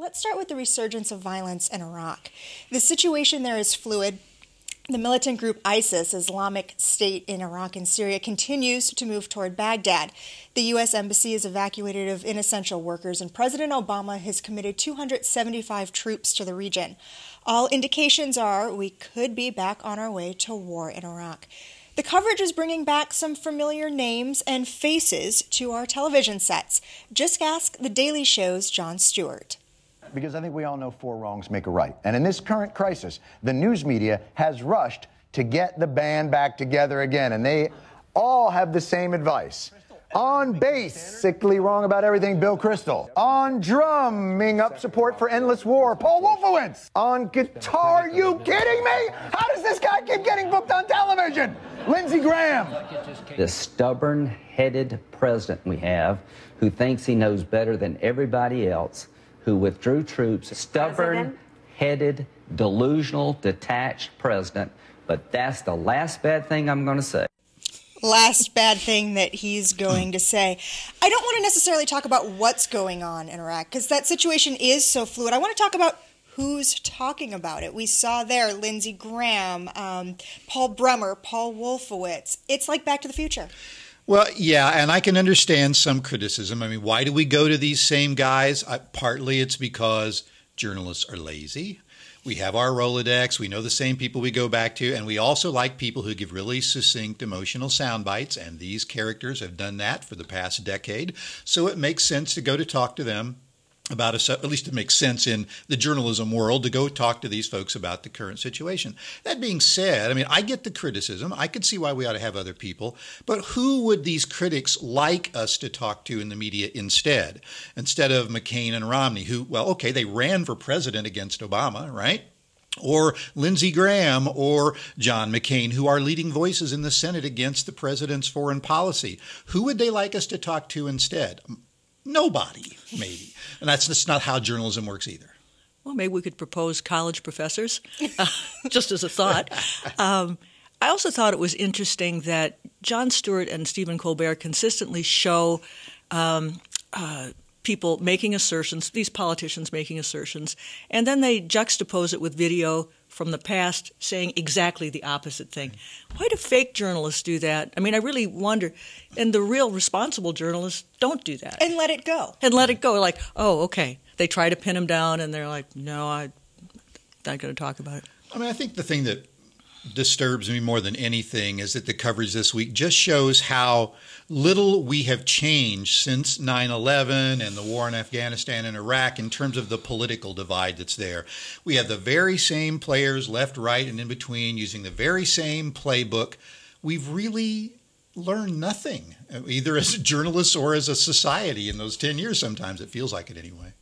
Let's start with the resurgence of violence in Iraq. The situation there is fluid. The militant group ISIS, Islamic State in Iraq and Syria, continues to move toward Baghdad. The U.S. Embassy is evacuated of inessential workers, and President Obama has committed 275 troops to the region. All indications are we could be back on our way to war in Iraq. The coverage is bringing back some familiar names and faces to our television sets. Just ask The Daily Show's Jon Stewart. Because I think we all know four wrongs make a right. And in this current crisis, the news media has rushed to get the band back together again. And they all have the same advice. On bass, sickly wrong about everything, Bill Kristol. On drumming up support for endless war, Paul Wolfowitz. On guitar, you kidding me? How does this guy keep getting booked on television? Lindsey Graham. The stubborn-headed president we have who thinks he knows better than everybody else, who withdrew troops, stubborn-headed, delusional, detached president. But that's the last bad thing I'm going to say. Last bad thing that he's going to say. I don't want to necessarily talk about what's going on in Iraq, because that situation is so fluid. I want to talk about who's talking about it. We saw there Lindsey Graham, Paul Bremer, Paul Wolfowitz. It's like Back to the Future. Well, yeah, and I can understand some criticism. I mean, why do we go to these same guys? Partly it's because journalists are lazy. We have our Rolodex. We know the same people we go back to. And we also like people who give really succinct emotional sound bites. And these characters have done that for the past decade. So it makes sense to go to talk to them about, at least it makes sense in the journalism world to go talk to these folks about the current situation. That being said, I mean, I get the criticism. I could see why we ought to have other people. But who would these critics like us to talk to in the media instead? Instead of McCain and Romney, who, well, okay, they ran for president against Obama, right? Or Lindsey Graham or John McCain, who are leading voices in the Senate against the president's foreign policy. Who would they like us to talk to instead? Nobody, maybe. And that's just not how journalism works either. Well, maybe we could propose college professors, just as a thought. I also thought it was interesting that Jon Stewart and Stephen Colbert consistently show people making assertions, these politicians making assertions, and then they juxtapose it with video from the past saying exactly the opposite thing. Why do fake journalists do that? I mean, I really wonder. And the real responsible journalists don't do that. And let it go. And let it go. Like, oh, okay. They try to pin him down, and they're like, no, I'm not going to talk about it. I mean, I think the thing that disturbs me more than anything is that the coverage this week just shows how little we have changed since 9/11 and the war in Afghanistan and Iraq in terms of the political divide that's there. We have the very same players, left, right, and in between, using the very same playbook. We've really learned nothing, either as journalists or as a society in those 10 years sometimes. It feels like it anyway.